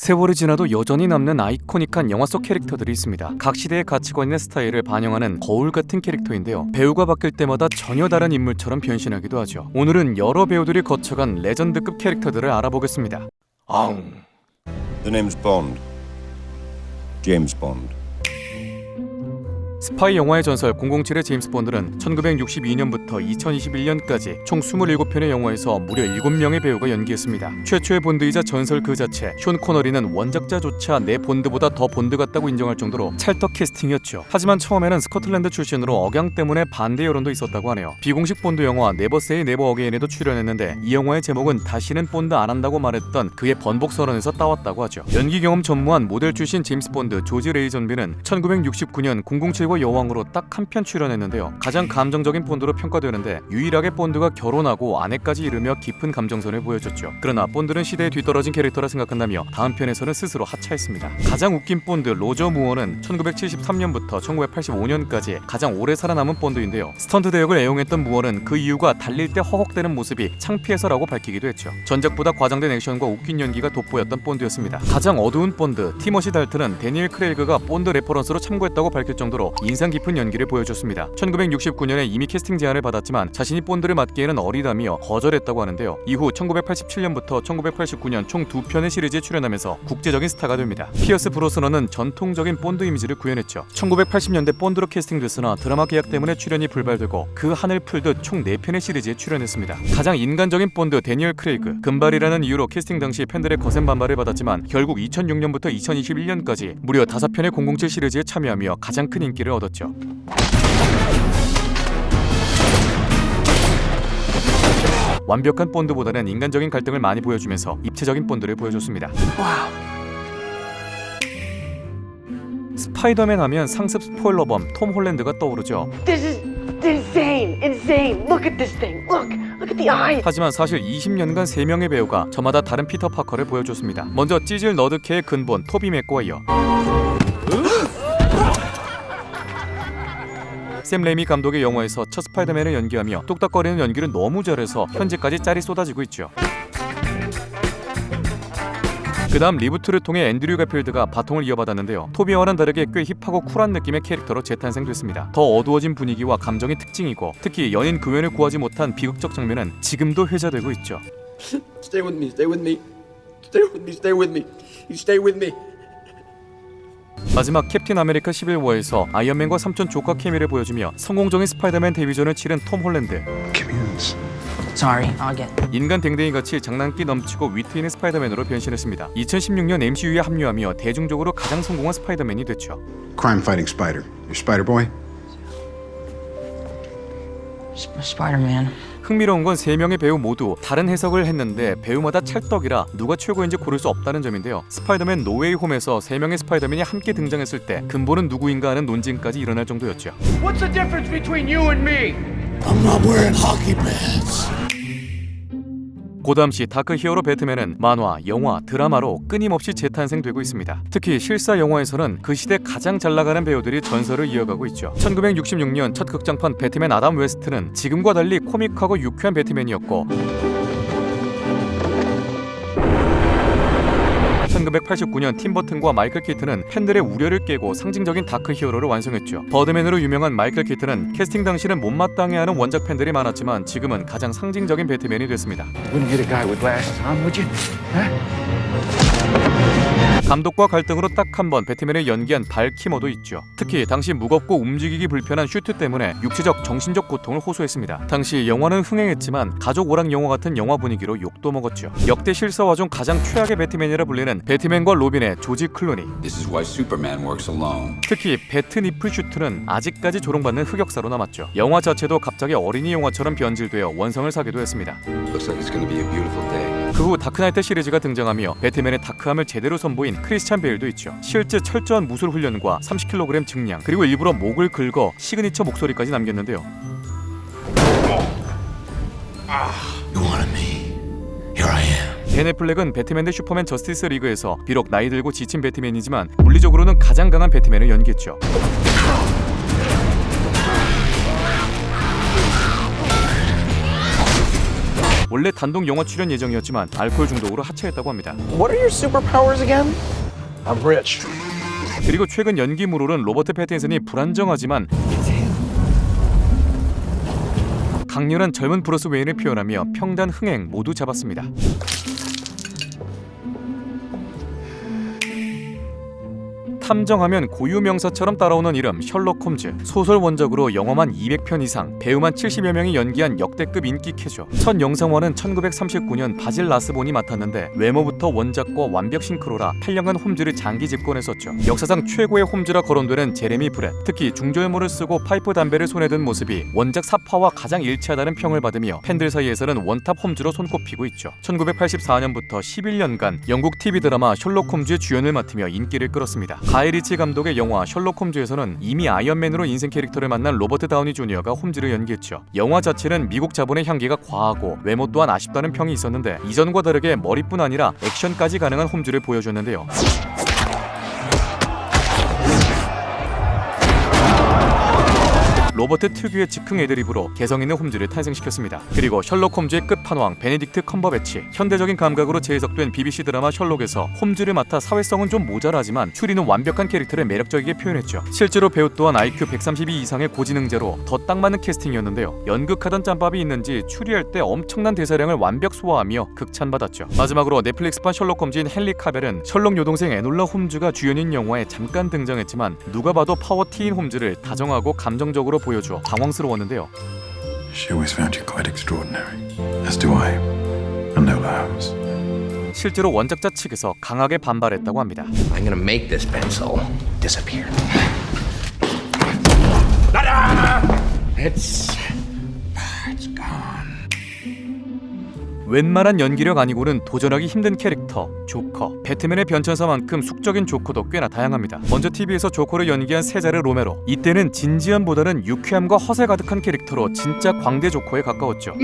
세월이 지나도 여전히 남는 아이코닉한 영화 속 캐릭터들이 있습니다. 각 시대의 가치관이나 스타일을 반영하는 거울 같은 캐릭터인데요. 배우가 바뀔 때마다 전혀 다른 인물처럼 변신하기도 하죠. 오늘은 여러 배우들이 거쳐간 레전드급 캐릭터들을 알아보겠습니다. The name's Bond. James Bond. 스파이 영화의 전설 007의 제임스 본드는 1962년부터 2021년까지 총 27편의 영화에서 무려 7명의 배우가 연기했습니다. 최초의 본드이자 전설 그 자체, 숀 코너리는 원작자조차 내 본드보다 더 본드 같다고 인정할 정도로 찰떡 캐스팅이었죠. 하지만 처음에는 스코틀랜드 출신으로 억양 때문에 반대 여론도 있었다고 하네요. 비공식 본드 영화 네버 세이 네버 어게인에도 출연했는데 이 영화의 제목은 다시는 본드 안 한다고 말했던 그의 번복 선언에서 따왔다고 하죠. 연기 경험 전무한 모델 출신 제임스 본드 조지 레이전비는 1969년 007과 여왕으로 딱 한 편 출연했는데요. 가장 감정적인 본드로 평가되는데 유일하게 본드가 결혼하고 아내까지 이르며 깊은 감정선을 보여줬죠. 그러나 본드는 시대에 뒤떨어진 캐릭터라 생각한다며 다음 편에서는 스스로 하차했습니다. 가장 웃긴 본드 로저 무어는 1973년부터 1985년까지 가장 오래 살아남은 본드인데요. 스턴트 대역을 애용했던 무어는 그 이유가 달릴 때 허걱대는 모습이 창피해서라고 밝히기도 했죠. 전작보다 과장된 액션과 웃긴 연기가 돋보였던 본드였습니다. 가장 어두운 본드 티머시 달튼은 데니엘 크레이그가 본드 레퍼런스로 참고했다고 밝힐 정도로 인상 깊은 연기를 보여줬습니다. 1969년에 이미 캐스팅 제안을 받았지만 자신이 본드를 맡기에는 어리다며 거절했다고 하는데요. 이후 1987년부터 1989년 총 2편의 시리즈에 출연하면서 국제적인 스타가 됩니다. 피어스 브로스너는 전통적인 본드 이미지를 구현했죠. 1980년대 본드로 캐스팅됐으나 드라마 계약 때문에 출연이 불발되고 그 한을 풀듯 총 4편의 시리즈에 출연했습니다. 가장 인간적인 본드 데니얼 크레이그, 금발이라는 이유로 캐스팅 당시 팬들의 거센 반발을 받았지만 결국 2006년부터 2021년까지 무려 5편의 007 시리즈에 참여하며 가장 큰 인기를 얻었죠. 완벽한 본드보다는 인간적인 갈등을 많이 보여주면서 입체적인 본드를 보여줬습니다. 스파이더맨 하면 상습 스포일러범 톰 홀랜드가 떠오르죠. This is insane. Look at this thing. Look at the eye. 하지만 사실 20년간 3명의 배우가 저마다 다른 피터 파커를 보여줬습니다. 먼저 찌질 너드캐의 근본 토비 맥과이어, 샘 레이미 감독의 영화에서 첫 스파이더맨을 연기하며 뚝딱거리는 연기를 너무 잘해서 현재까지 짤이 쏟아지고 있죠. 그 다음 리부트를 통해 앤드류 가필드가 바통을 이어받았는데요. 토비와는 다르게 꽤 힙하고 쿨한 느낌의 캐릭터로 재탄생됐습니다. 더 어두워진 분위기와 감정이 특징이고 특히 연인 그웬을 구하지 못한 비극적 장면은 지금도 회자되고 있죠. Stay with me. Stay with me. Stay with me. Stay with me. You stay with me. 마지막 캡틴 아메리카 11워에서 아이언맨과 삼촌 조카 케미를 보여주며 성공적인 스파이더맨 데뷔전을 치른 톰 홀랜드. Sorry, I'll get. 인간 댕댕이같이 장난기 넘치고 위트 있는 스파이더맨으로 변신했습니다. 2016년 MCU에 합류하며 대중적으로 가장 성공한 스파이더맨이 됐죠. Crime fighting spider. You're Spider Boy? Spider-Man. 흥미로운 건 3명의 배우 모두 다른 해석을 했는데 배우마다 찰떡이라 누가 최고인지 고를 수 없다는 점인데요. 스파이더맨 노웨이 홈에서 3명의 스파이더맨이 함께 등장했을 때 근본은 누구인가 하는 논쟁까지 일어날 정도였죠. What's the difference between you and me? I'm not wearing hockey pads. 그 당시 다크 히어로 배트맨은 만화, 영화, 드라마로 끊임없이 재탄생되고 있습니다. 특히 실사 영화에서는 그 시대 가장 잘나가는 배우들이 전설을 이어가고 있죠. 1966년 첫 극장판 배트맨 아담 웨스트는 지금과 달리 코믹하고 유쾌한 배트맨이었고 1989년 팀 버튼과 마이클 키튼은 팬들의 우려를 깨고 상징적인 다크 히어로를 완성했죠. 버드맨으로 유명한 마이클 키튼은 캐스팅 당시는 못마땅해하는 원작 팬들이 많았지만 지금은 가장 상징적인 배트맨이 됐습니다. Wouldn't get a guy with glasses on, would you? 감독과 갈등으로 딱 한 번 배트맨을 연기한 발 키머도 있죠. 특히 당시 무겁고 움직이기 불편한 슈트 때문에 육체적, 정신적 고통을 호소했습니다. 당시 영화는 흥행했지만 가족 오락 영화 같은 영화 분위기로 욕도 먹었죠. 역대 실사화 중 가장 최악의 배트맨이라 불리는 배트맨과 로빈의 조지 클루니. This is why Superman works alone. 특히 배트 니플 슈트는 아직까지 조롱받는 흑역사로 남았죠. 영화 자체도 갑자기 어린이 영화처럼 변질되어 원성을 사기도 했습니다. Looks like it's going to be a beautiful day. 그 후 다크나이트 시리즈가 등장하며 배트맨의 다크함을 제대로 선보인 크리스찬 베일도 있죠. 실제 철저한 무술 훈련과 30kg 증량 그리고 일부러 목을 긁어 시그니처 목소리까지 남겼는데요. You wanted me. Here I am. 벤 애플렉은 배트맨 대 슈퍼맨 저스티스 리그에서 비록 나이 들고 지친 배트맨이지만 물리적으로는 가장 강한 배트맨을 연기했죠. 원래 단독 영화 출연 예정이었지만 알코올 중독으로 하차했다고 합니다. What are your superpowers again? I'm rich. 그리고 최근 연기물로는 로버트 패틴슨이 불안정하지만 강렬한 젊은 브루스 웨인을 표현하며 평단 흥행 모두 잡았습니다. 탐정하면 고유명사처럼 따라오는 이름 셜록 홈즈. 소설 원작으로 영화만 200편 이상, 배우만 70여 명이 연기한 역대급 인기캐죠. 첫 영상화는 1939년 바질 라스본이 맡았는데 외모부터 원작과 완벽 싱크로라 8년간 홈즈를 장기 집권했었죠. 역사상 최고의 홈즈라 거론되는 제레미 브렛, 특히 중저음모를 쓰고 파이프 담배를 손에 든 모습이 원작 사파와 가장 일치하다는 평을 받으며 팬들 사이에서는 원탑 홈즈로 손꼽히고 있죠. 1984년부터 11년간 영국 TV 드라마 셜록 홈즈의 주연을 맡으며 인기를 끌었습니다. 가이 리치 감독의 영화 셜록 홈즈에서는 이미 아이언맨으로 인생 캐릭터를 만난 로버트 다우니 주니어가 홈즈를 연기했죠. 영화 자체는 미국 자본의 향기가 과하고 외모 또한 아쉽다는 평이 있었는데 이전과 다르게 머리뿐 아니라 액션까지 가능한 홈즈를 보여줬는데요. 로버트 특유의 즉흥 애드립으로 개성 있는 홈즈를 탄생시켰습니다. 그리고 셜록 홈즈의 끝판왕 베네딕트 컴버배치, 현대적인 감각으로 재해석된 BBC 드라마 셜록에서 홈즈를 맡아 사회성은 좀 모자라지만 추리는 완벽한 캐릭터를 매력적이게 표현했죠. 실제로 배우 또한 IQ 132 이상의 고지능자로 더 딱 맞는 캐스팅이었는데요. 연극하던 짬밥이 있는지 추리할 때 엄청난 대사량을 완벽 소화하며 극찬받았죠. 마지막으로 넷플릭스판 셜록 홈즈인 헨리 카벨은 셜록 여동생 에놀라 홈즈가 주연인 영화에 잠깐 등장했지만 누가 봐도 파워티인 홈즈를 다정하고 감정적으로 보여줘 당황스러웠는데요. She always found you quite extraordinary. As do I. Enola Holmes. 실제로 원작자 측에서 강하게 반발했다고 합니다. I'm gonna make this pencil disappear. It's gone. 웬만한 연기력 아니고는 도전하기 힘든 캐릭터 조커. 배트맨의 변천사만큼 숙적인 조커도 꽤나 다양합니다. 먼저 TV에서 조커를 연기한 세자르 로메로. 이때는 진지함보다는 유쾌함과 허세 가득한 캐릭터로 진짜 광대 조커에 가까웠죠.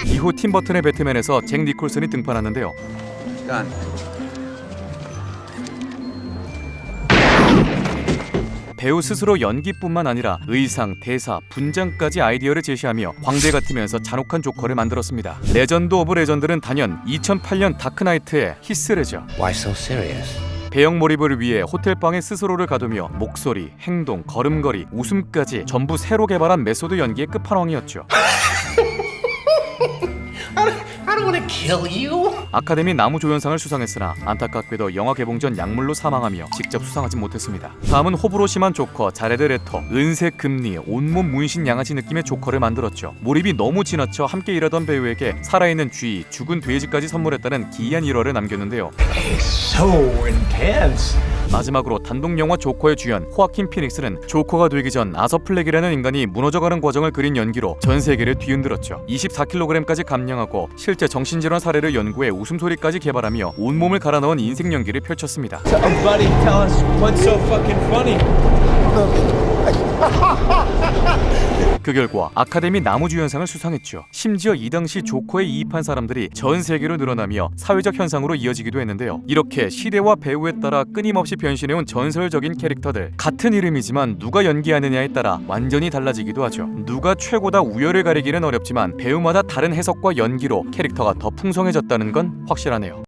이후 팀 버튼의 배트맨에서 잭 니콜슨이 등판하는데요. Gone. 배우 스스로 연기뿐만 아니라 의상, 대사, 분장까지 아이디어를 제시하며 광대 같으면서 잔혹한 조커를 만들었습니다. 레전드 오브 레전드는 단연 2008년 다크나이트의 히스 레저. Why so serious? 배역 몰입을 위해 호텔방에 스스로를 가두며 목소리, 행동, 걸음걸이, 웃음까지 전부 새로 개발한 메소드 연기의 끝판왕이었죠. I don't wanna kill you. 아카데미 나무조연상을 수상했으나 안타깝게도 영화 개봉 전 약물로 사망하며 직접 수상하지 못했습니다. 다음은 호불호 심한 조커 자레드 레토. 은색 금리, 온몸 문신 양아치 느낌의 조커를 만들었죠. 몰입이 너무 지나쳐 함께 일하던 배우에게 살아있는 쥐, 죽은 돼지까지 선물했다는 기이한 일화를 남겼는데요. So intense. 마지막으로 단독 영화 조커의 주연 호아킨 피닉스는 조커가 되기 전 아서 플렉이라는 인간이 무너져가는 과정을 그린 연기로 전 세계를 뒤흔들었죠. 24kg까지 감량하고 실제 정신질환 사례를 연구해 웃음소리까지 개발하며 온몸을 갈아 넣은 인생 연기를 펼쳤습니다. Buddy, tell us what's so fucking funny. 그 결과 아카데미 나무주연상을 수상했죠. 심지어 이 당시 조커에 이입한 사람들이 전 세계로 늘어나며 사회적 현상으로 이어지기도 했는데요. 이렇게 시대와 배우에 따라 끊임없이 변신해온 전설적인 캐릭터들. 같은 이름이지만 누가 연기하느냐에 따라 완전히 달라지기도 하죠. 누가 최고다 우열을 가리기는 어렵지만 배우마다 다른 해석과 연기로 캐릭터가 더 풍성해졌다는 건 확실하네요.